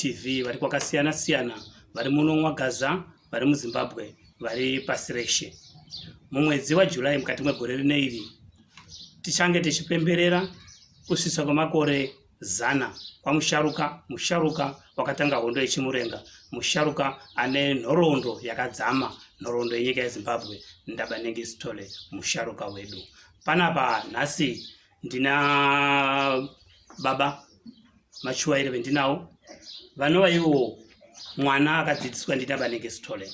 TV vari kwakasiyana siyana, vari muno mwaGaza, vari muZimbabwe, vari pasi reshe. Mumwedzi waJulayi mukati mwegore rino iri tichange tichipemberera kusvitsa kwemakore 100 musharuka wakatanga hondo yeChimurenga, musharuka ane nhoroondo yakadzama, nhoroondo yenyika yeZimbabwe, Ndabaningi Sithole, musharuka wedu. Panapa nhasi ndina baba machuwaire vendinawo vanova ivo mwana akadzidziswa ndiNdabaningi Sithole,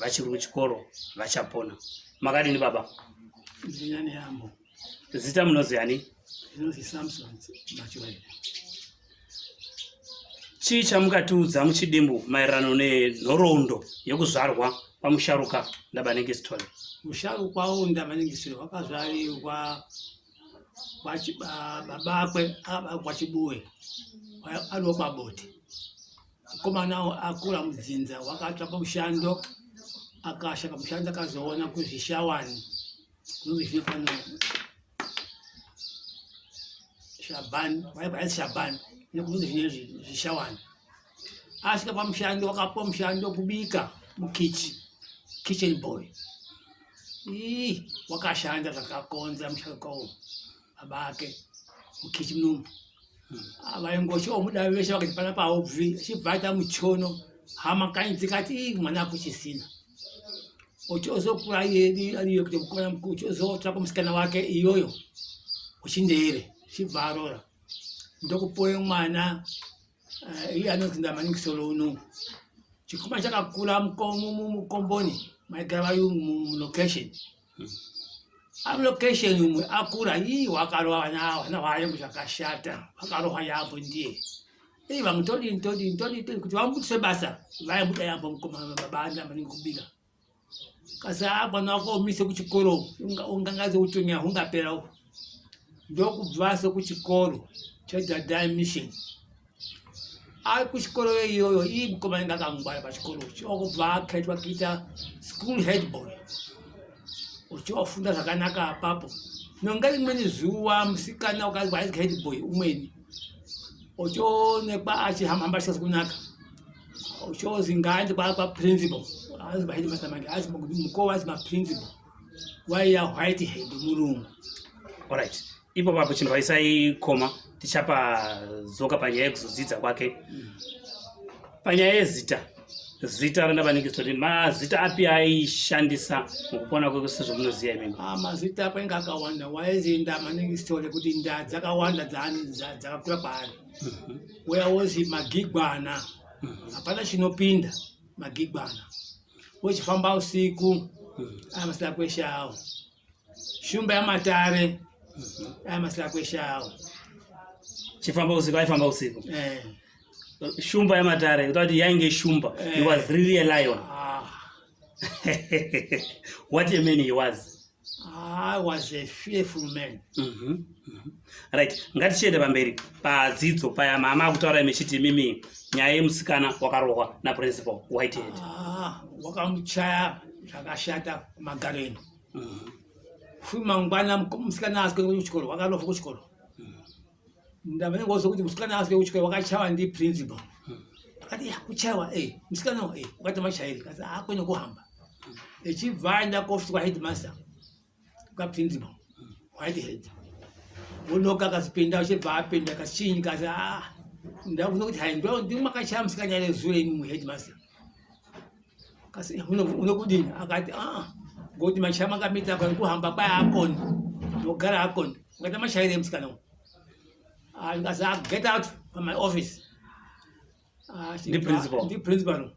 vachiri kuchikoro vachapona. Makadini baba? Ndinyani yambo. Zita munozi yani? Ndinozi Samson machuwaire. Chii chamukatiudza muchidimbu maererano nenhoroondo yokuzvarwa pamusharuka Ndabaningi Sithole? Musharuka Ndabaningi Sithole wakazvarirwa babakwe kwa Chibuwe ari Baboti. Mukomana akura mudzinza wakatsvaka mushando, akashaka mushando akazoona kuzvishawani kunozvine pano Shabani, waibaiti Shabani nekuti zvine zvishawani. Asvika pamushando wakapiwa mushando kubika kitchen boy. Wakashanda zvakakonza musharuka uyu babake mukichini muno. Vaingochiwa mudavi veshe vakati pana paubvi achibva aita muchono, hama kanyi dzikati mwana akuchisina. Uchizokura ariyo kuti mukomana mukuru uchizotsvaka musikana wake iyoyo uchindere chibva arora. Ndokupowe mwana iye anonzi Ndabaningi Sithole uno. Chikuma chakakura mukomboni maigara vayungu mulocation. Location umwe akura wakarova vana vayo zvakashata, vakarohwa yambo ndiye. Vamutodi kuti vamubudise basa, vaimbuda yambo mukomana baba Ndabaningi kubika. Kasi mwana wako umise kuchikoro, ungangaze utonya hungapera. Ndokubva kuchikoro cheDadai Mission. Ari kuchikoro iyoyo mukomana akangwara pachikoro. Chokubva akaitwa kuita school head boy. Uchofunda zvakanaka apapo. Nonga rimweni zuva musikana wakazwa head boy umweni uchoonekwa achihamba zvisina kunaka. Uchozi ngaende kwa principal, asi pa headmaster mangi, asi mukova asi principal waiya white head murungu. Alright, ipo papo chinhu vaisai tichapa zoka panyaya yekuzodzidza kwake. Panyaya yezita raNdabaningi Sithole, mazita api aishandisa mukupona kwake sezvamunoziva imimi? Mazita apainge akawanda. Waizi Ndabaningi Sithole kuti ndaa dzakawanda dzakakura paari. Wayawozi Magigwana, hapana chinopinda Magigwana. Uchifamba usiku amasira kwesha awo. Shumba yamatare amasira kwesha awo. Chifamba usiku aifamba usiku. Shumba yamatare, kuti yainge shumba. He was really a lion. What do you mean he was? I was a fearful man. Right, ngatichiende pamberi padzidzo paya mama akutaura mechiti mimi nyaya yemusikana wakarohwa naprincipal Whitehead. Wakamuchaya zvakashata magareni. Fume mangwana musikana asike kuchikoro, wakarohwa kuchikoro. Ndabaningi ozo kuti musikana asike kuchikoro wakachawa ndi principal. Akati kuchawa musikana wakati machairi kasi akwenye kuhamba. Echibva aenda kuofisi kwa headmaster kwa principal Whitehead. Unoka akazipinda uchibva apinda akachinyi kasi ndakufuna kuti hai ndimakachaya musikana ere zure imi muheadmaster. Kasi unokudini? Akati ngoti machaya makamita kuhamba kwaya akoni ndogara akoni ukati machaire musikana uyu. Kasi get out from my office. Ndi principal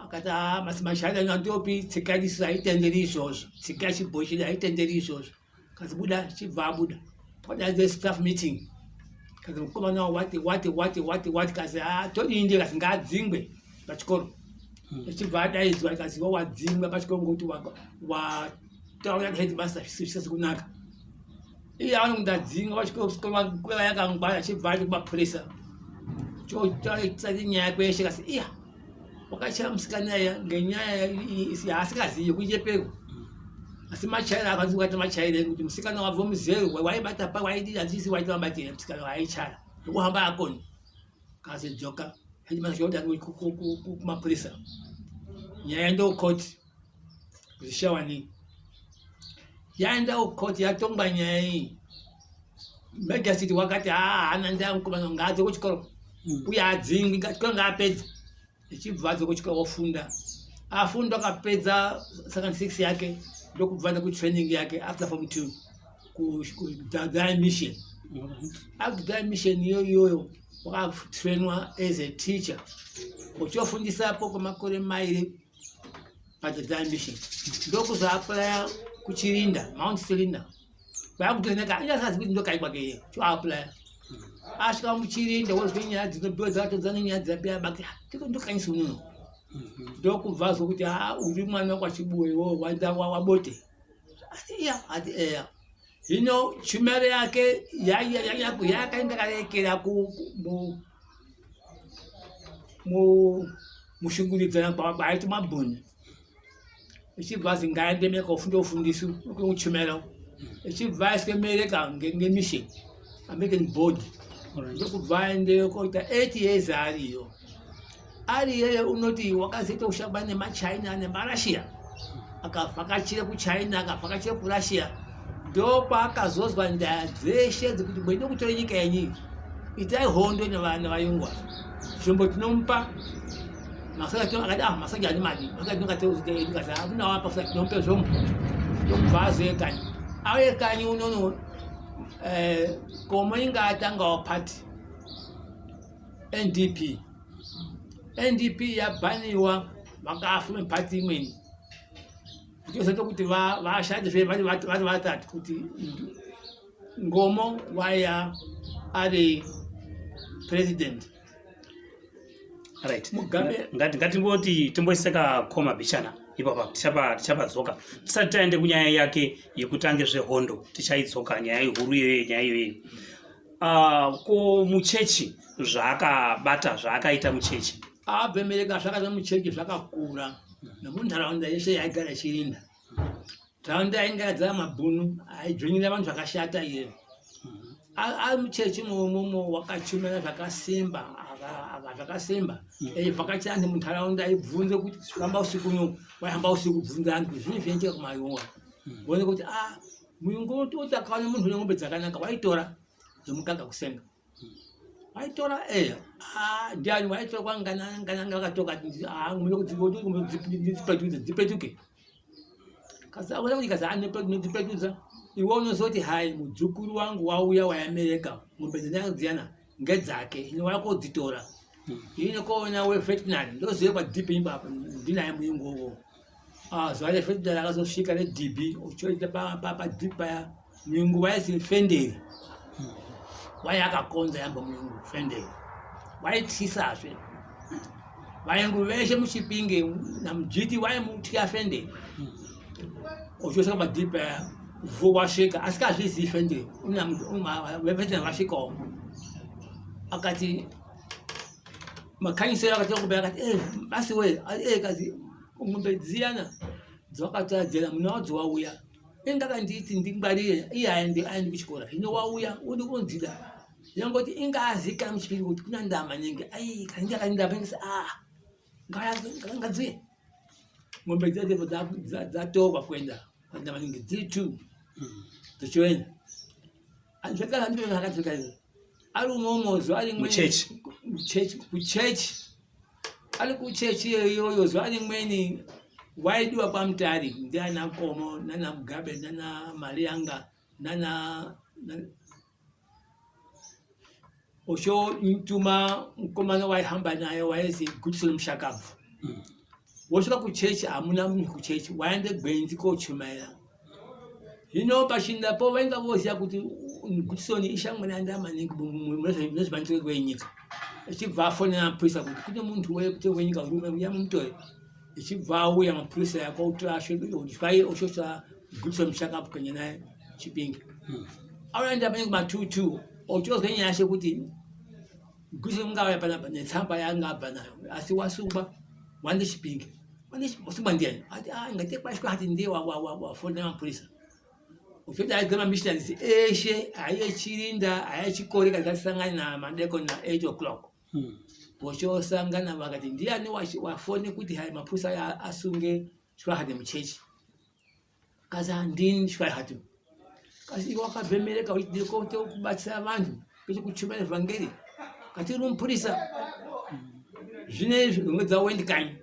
akati mashahada ndopi tsika isi haitenderi izvozvo, tsika yachiboyi chedu haitenderi izvozvo. Kasi buda chibva abuda padaidze staff meeting. Kasi mukomana wati kasi todinde kasi ngaadzingwe pachikoro. Echibva adaidzwa kasi wadzingwa pachikoro ngokuti wataura headmaster zvisina kunaka. Iye aona kuti adzingwa pachikoro kweva yakangwara achibva ati kumapurisa. Chotsati nyaya kweshe kasi wakachaya musikana ngenyaya yaasikazivi kuchepeko. Asi machaira akanzi ukati machaire kuti musikana wabva muzero waibata pa waidi handisi waita mabatira musikana waichaya. Ndokuhamba akoni. Kasi dzoka hanyuma shoda kumapurisa yaenda ukoti zishawani yaenda ukoti yatonga nyaya iyi Majesty wakati ananda mkomano ngazo kuchikoro uya adzingi ngachikoro ngapedza ichibvadzo kuchikoro ofunda afunda akapedza second 6 yake ndokubvanda ku training yake after form 2 ku mission after mission yoyo wakatrainwa as a teacher uchofundisapo kwa makore mairi pa mission ndokuzo apply kuchirinda Mount Cylinder bakutoneka inyasazi kuti ndokaibwa ke cho apply asika muchirinda wozwe Nyanyadzi ndobyo zato dzana Nyanyadzi apya bakati tiko ndokanyisa unono ndokubvazo kuti uri mwana kwa chibuwe wo wanda wabote ati hino chimere yake yakaenda karekera ku mushungulidzana kwabaiti mabhuni ichibvazi ngaende meka ufundisi kuchimero ichibvaiswe mereka ngemission American board ndokubva ende koita 8 years ariyo unoti wakazoita ushamba nemachina nemarussia akavhakachira kuchina akavhakachira kurussia ndopaakazozwa ndaa dzeshe dzekuti mwende kutora nyika yenyu itai hondo nevayungwa zvombo tinomupa masaki ani madi akunawapa saka tinompe zvombo ndokubva azoekanyi ayekanyi unono komo inga atangawo party NDP yabhaniwa vakafume party imweni kutozoita kuti vashande vari vatatu kuti Ngomo waya ari president. Right. Ngatimboti timboiseka khoma bichana ipapa tichapadzoka tisati taende kunyaya yake yekutange zvehondo tichaidzoka nyaya ihuru iyoyo nyaya iyoyo. Ko muchechi zvakabata zvakaita muchechi abvemereka zvakaita muchechi zvakakura nemunharaunda yeshe yaigara Chirinda. Ntaraunda yaingadzara mabhunu aidzvinyira vanhu zvakashata iye. Muchechi mumo wakachumira zvakasimba vhakachira anhu munharaunda aibvunze kuti famba usiku uno waihamba usiku kubvunza anhu zvini zvinoitika kumayunga uone kuti muyungu unototi akaona munhu une ng'ombe dzakanaka waitora dzomukaka kusenga waitora ndiani waitora kwangana wakatoka dzipetuke kasaona kuti kazanepedza iwe unozoti hai mudzukuru wangu wauya wayamereka ng'ombe dzenanga dziyana ngedzake ine wakodzitora ine koona weveterinary ndoziye padp imbapa ndinaye muyungu zuva reveterinary akazosvika nedb uchoita padp paya muyungu waisi Fenderi waya akakonza yamba muyungu Fenderi waityisazve vayungu veshe muchipinge namujiti waimutya Fenderi uchosvika padp paya vhu wasvika asikazvizivi Fenderi veveterinary vasvikawo akati makanyisera akati okubaya akati basi we kazi ng'ombe dziyana dzakatadzera muna wadzo wauya indakanditi ndingwarire iye aende kuchikora hino wauya udi kunzida yangoti ingazika muchipingi kuti kuna Ndabaningi kandi akandapengesa ngadziye ng'ombe dzedzo dzatoka kuenda Ndabaningi dziri 2 dzochoenda zvakala ndiro akadzika ari umomozo ari kuchechi ari kuchechi iyoyo zuva rimweni waidiwa kwamutari ndiana Komo nana Mugabe nana Marianga nana osho mtuma mkomana waihamba naye waisi Goodson Mushakavu wosvika kuchechi hamuna munhu kuchechi waende gwenzi kochumaira hino pashindapo vainga voziva kuti Goodson ishamwena Ndabaningi munezvibanzike kwenyika ichibva afonera mapurisa kuti kune munhu wenyika uya mumutore ichibva auya mapurisa yakautorasvai oshosha Goodson Mushakavu kwenye naye chipingi auya Ndabaningi ma22 ochozwe nyashe kuti Goodson ungauya panapa netsamba yaangabva nayo asi wasungwa wande chipingi wasungwa ndiani ati ngatekwashwa ati ndiye wafonera mapurisa uchoti aigama missionaries eshe aiye Chirinda aiye Chikore kazasangana na madeko na 8 o'clock pochosangana vakati ndiani wafone kuti hai mapusa asunge chwahati muchechi kazi handini chwahati kasi iwe wakabhemereka uchidire kubatsira vantu kuti kuchumira evhangeri kati uri mupurisa zvinezvi ngomwe dzawo wendi kanyi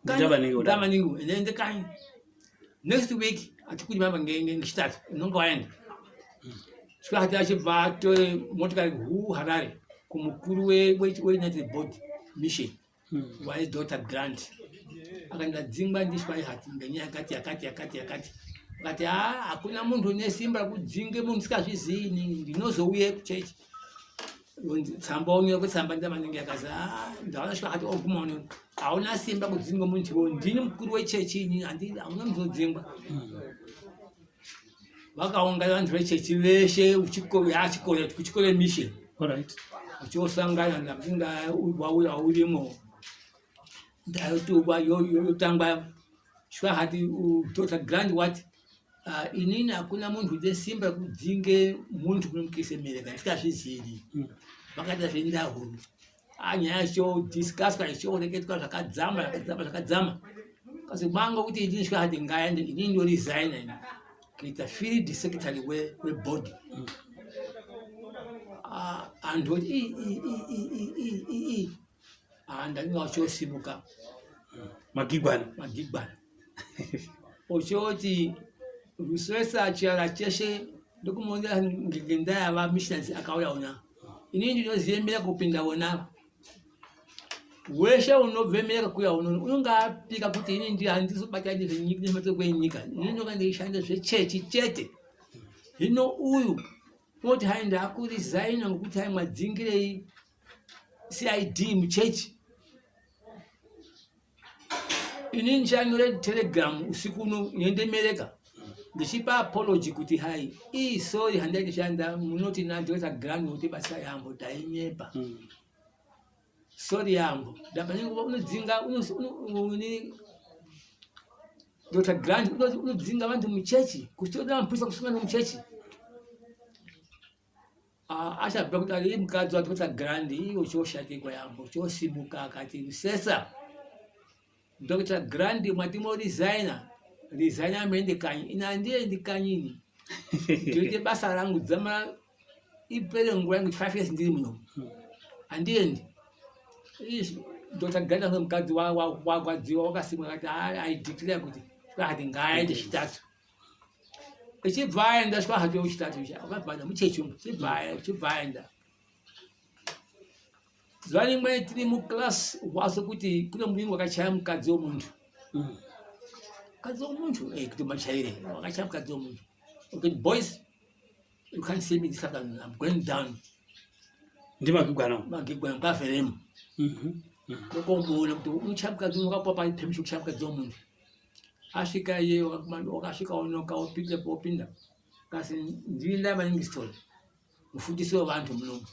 Ndabaningi ende kanyi next week atikudi mamba ngechitatu unonga waenda chwahati achibva atore motikari Harare kumukuru weUnited Board Mission wai Dr. Grant akaenda dzingwa ndishwahati ngenyaya yakati akati hakuna muntu une simba kudzinge muntu sikazviziyi ndinozouye kuchechi tsamba unyore kutsamba Ndabaningi akazi ndaona shwahati oguma uno hauna simba kudzinga muntu ndini mukuru wechechi ini hauna muzodzingwa vakaungana vantu vechechi veshe kuchikoro mission uchosangana ndakuti wauya urimo ndayotogwa yotangwa shwahati Dr. Grant wati inini hakuna muntu une simba kudzinge muntu kunomukise mereka ndisikazviziyi vakaita zvendahuru nyaya ichodiscusswa ichioreketwa zvakadzama kasi manga kuti inini shwahati ngaende inini ndoresigna ini kuita field secretary webody antu oti ndanga uchosimuka magigwana uchoti research yara cheshe ndokumonera ngenda yava missionaries akauya ona inini ndinoziyemera kupinda wona weshe unobvemera kuya uno unonga apika kuti inini ndi handizobata nezvenyika kwenyika inini ndoka ndeishanda zvechechi chete hino uyu oti hai ndakuresigna ngokuti hai mwadzingirei CID muchechi inini ndichanyorera telegram usiku uno yendemereka ndichipa apology kuti hai sorry handaishanda munoti Dr. Grant kuti basa yambo tainyepa sorry yambo Ndabaningi unodzinga Dr. Grant unodzinga vantu muchechi kutoda mpisa kusungana muchechi achabva kuti ari mukadzi wa Dr. Grant iwo choshatikwa yambo chosimuka akati musesa Dr. Grant mwatimo resigna mende kanyi ina handiendi kanyini ndoite basa rangu dzama ipere nguva yangu 5 years ndiri muno handiendi Dr. Grant ane mukadzi wakwadziwa wakasimuka akati aideclare kuti shwahati ngaaende chitatu ichibva aenda shwahati wechitatu akabvana muchechi chibva aenda zuva rimwe tiri muclass waso kuti kune mulingi wakachaya mukadzi womuntu kuti machaire wakachaya mukadzi womuntu okay boys you can't see me this afternoon I'm going down ndi magigwana mukafiremo ndokomboona kuti uchaya mukadzi wakapa permission kuchaya mukadzi womuntu asvika iye wakasvika onoka opinda kasi ndiri Ndabaningi Sithole mufundisi wevantu munomu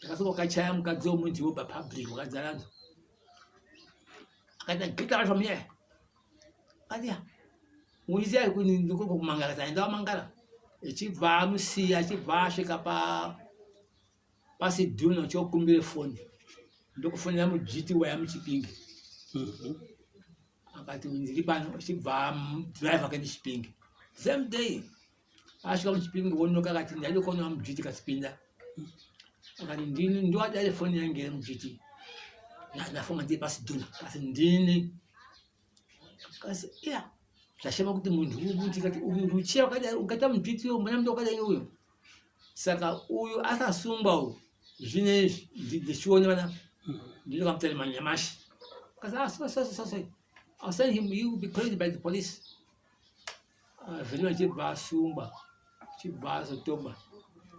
takasvika wakachaya mukadzi womuntu iwo papublic wakadzaranzo akati get out from here ati muiziya kuti ndikoko kumangala taenda wamangala ichibva amusiya achibva asvika pasidhuno chokumbire foni ndokufonera mujiti waya muchipingi akati ndiri pano ichibva drive akaenda Chipinge same day asvika muchipingi wonoka akati ndaidokona mujiti kasipinda akati ndini ndiwadare foni yangu iri mujiti ndafunga ndiri pasidhuno kasi ndini kasi zvashama kuti muntu uyu kati uchiya ukaita mujiti uyo mwana muto wakadai uyo saka uyu asasungwa uyu zvinezvi ndichione vana ndiri kamutari manyamashi kasi I'll send him, you will be collected by the police. Veniwa chibva asungwa chibva azotomba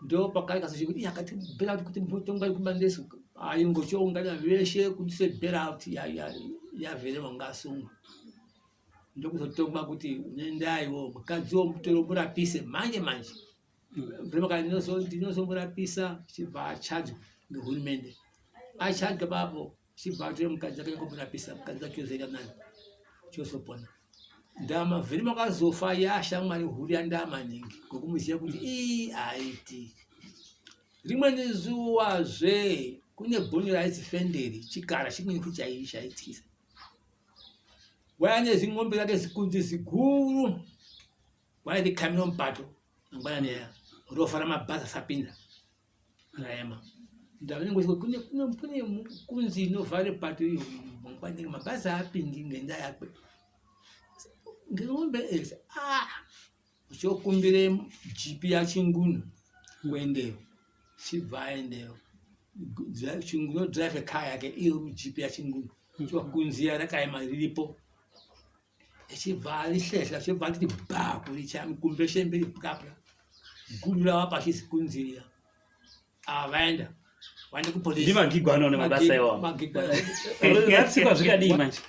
ndo pakali kasi kuti yakati bail out kuti mutonga kubandeso ayingo choungana veshe kuti se bail out ya vele wangasungwa ndo kuzotomba kuti unendaiwo mukadzi womutoro murapise manje vrema kana ndinozomurapisa chibva achadzwa ngehurumende achadzwa papo chibva atore mukadzi akanga kumurapisa mukadzi achozoita nani chosopona ndama vhiri makazofa yashamwari huru yaNdabaningi ngokumuziya kuti aiti rimweni zuwa zve kune bhoni raizifenderi chigara chimweni kuchaityisa wayane zing'ombe zake zikunzi ziguru wairikamira mupato mangwanani aya rofa ramabhazi asapinda raema Ndabaningi kune kunzi inovhare pato iyo mangwanani mabhazi aapindi ngendaa yakwe ng'ombe ezi uchokumbire jipi yachingunu kuendeyo chibva aendeyo chingunu drive car yake iyo jipi yachingunu chokunziya rakaema riripo echibva rihlehla chibva riti bha kurichamukumbe shemberi kapra guru rava pashi sikunziriya vaenda vaende kupolisi ndi magigwano nemabasa iwawo yatsikwa zvikadii manje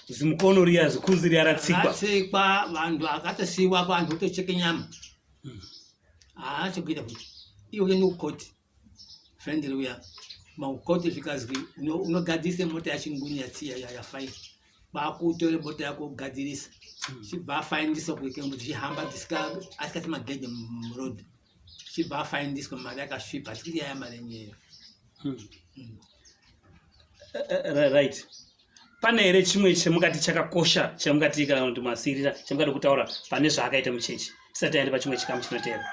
zimukono riya zikunzi riya ratsikwa vantu akatosiiwa vantu votocheke nyama chokuita kuti iwe uende kukoti friendly uya makukoti zvikazwi unogadzirisa mota yachinguni yafaini bakutore mota yako kugadzirisa chibva afaindiswa kuti chihamba asikati magedhe murodhi chibva afaindiswa mari yakasvipa tikiti yaya mari yenyeyo right. Pane here chimwe chemukati chakakosha chemukati kana kuti masirira chemukati kutaura pane zvaakaita muchechi tisati aende pachimwe chikamu chinotevera?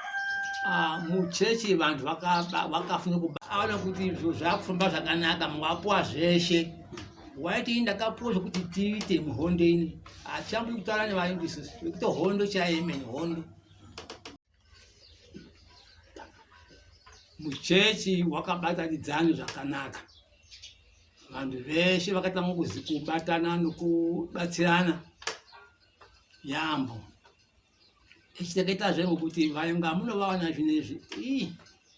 Muchechi vantu vakafuna kuona kuti zviro zvakufamba zvakanaka mwapuwa zveshe waiti ndakapuwa zvokuti tiite muhondo ini hatichambui kutaura nevaingi isusu vekuti hondo chaemene hondo muchechi wakabatanidzana zvakanaka vantu veshe vakatanga kubatana nokubatsirana yambo ichitakaita zvengokuti vainga munovaona zvinezvi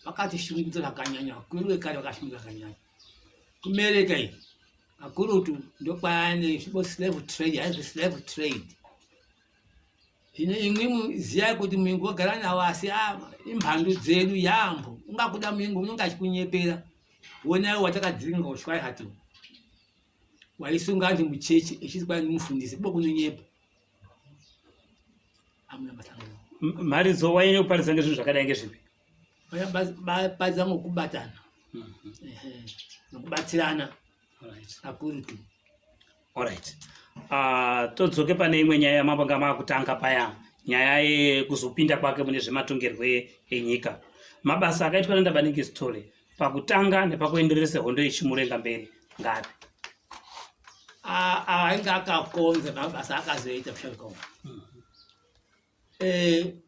vakatishungudza zvakanyanya vakuru vekare vakashungudza zvakanyanya kumereka iyi akurutu ndokwaane slave trade aizi slave trade ine imwe ziyai kuti munhu wagara nawo asi imhando dzedu yambo ungakuda munhu unenge achikunyepera wonayo watakadzinga uswai hati waisunga antu muchechi echizwa nimufundisi kubo kunonyepa amuna matangano mari dzo waine kuparidza ngezvinhu zvakadai ngezvipi? paridza ngokubatana nokubatsirana akurutu. Alright. Todzoke pane imwe nyaya yamabanga makutanga paya, nyaya yekuzopinda kwake mune zvematongerwo enyika. Mabasa akaitwa naNdabaningi Sithole pakutanga nepakuenderesa hondo yeChimurenga mberi ngapi? Ainga akakonza mabasa akazoita kusharuka.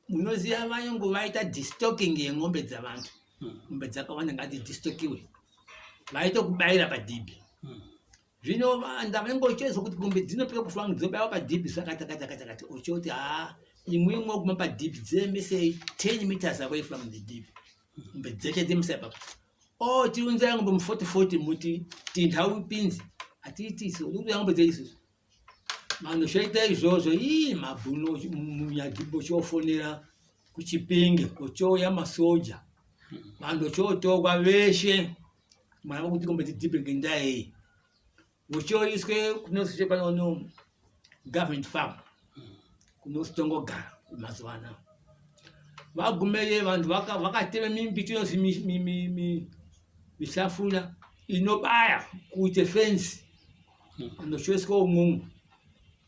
Munoziva vayungu vaita destocking yeng'ombe dzavantu. Ng'ombe dzakawanda ngati destokiwe. Vaita kubayira padhibi. Zvino Ndabaningi ochozo kuti ng'ombe dzinopeka kufa dzobaiwa padhibi zvakatakati ochoti imwe kuma padhibi dzemese 10 meters away from the deep. Ng'ombe dzeshe dzemsapa. Tiunza ng'ombe mu 40 muti tindhawu ipinzi. Atiti iso uri ng'ombe dzeisusu. Mano shaita izvozvo mabhuno munyadhibo chofonera kuchipinge kochoya masoja. Vanhu chotogwa veshe. Mwana kuti ng'ombe dzidhibe ngendaa iyi. Uchoiswe kunosvika pano government farm kunositongogara mazuva ano vagumeyo vantu vakateme mimbiti inozi misafuna inobaya kuite fensi unochoiswa umwomwo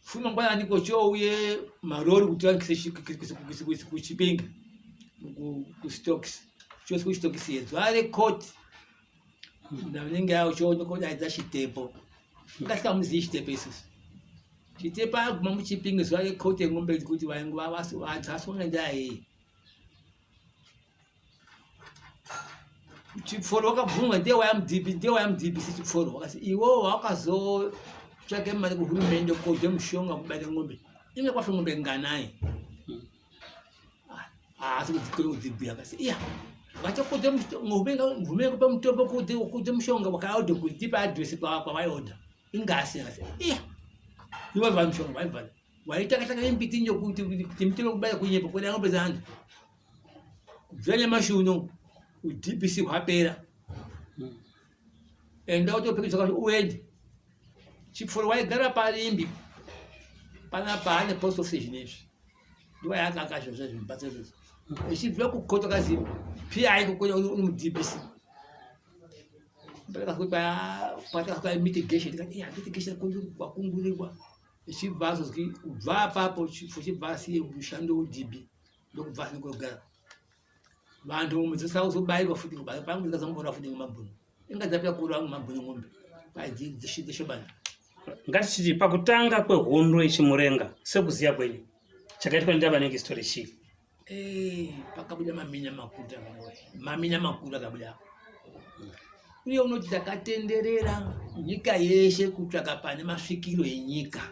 fuma ngwanani kochouye marori kuti kuchipinga kustokisi choiswa kuchitokisi yedzo ari koti Ndabaningi yawo chonokodaidza chitepo ngasikamuzivi chitepo isusu chitepo aguma muchipinge zuva rekoti yeng'ombe kuti vanhu vasonga ndaa iyi chiforo wakabvunwa ndiye wayamudhibhisi chiforo wakati iwewo wakazotsvake mari kuhurumende kodze mushonga kubata ng'ombe inge kwafe ng'ombe nganai asi kudzibhuya kasi vachakodze mvume kupa mutombo kodze mushonga wakaodha kutipa adresi kwavaiodha ingasi iwe va mushonga vaibvala waitakataka imbiti nyokuti mutombo kubaya kunyepa kweda ng'ombe dzaantu kubvira nyamashi uno udhibhisi hwapera enda utopekedzwa kuti uende chifuro waigara parimbi panapa ane post office zvinezvi ndiwo yakakazvozvo zvimbatso izvozvo echibva kukota kazi PI kukonya uri mudbc pakasvika mitigation tikati mitigation kwakungurirwa echibva azozwi kubva apapo chibva asiye mushando weDB ndokubva asinogara vantu mudzisa uzobayirwa futi pangu ndikazambora futi ngemabhunu ingadzapya kura ngemabhunu ng'ombe dzishobana ngatichiti pakutanga kwehondo yechimurenga sekuziya kwenyu chakaitwa Ndabaningi Sithole chii? Pakabuda maminya makuru akabuda uye unoti takatenderera nyika yeshe kutsvaka pane masvikiro enyika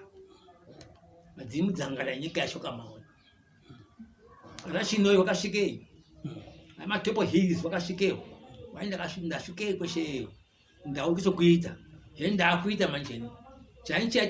madzimu dzangara nyika yashoka maona rachinoi wakasvikei amatopo hills wakasvikei waenda ndasvikei kwesheyo ndauri kuita hendakuita manjeni chainchi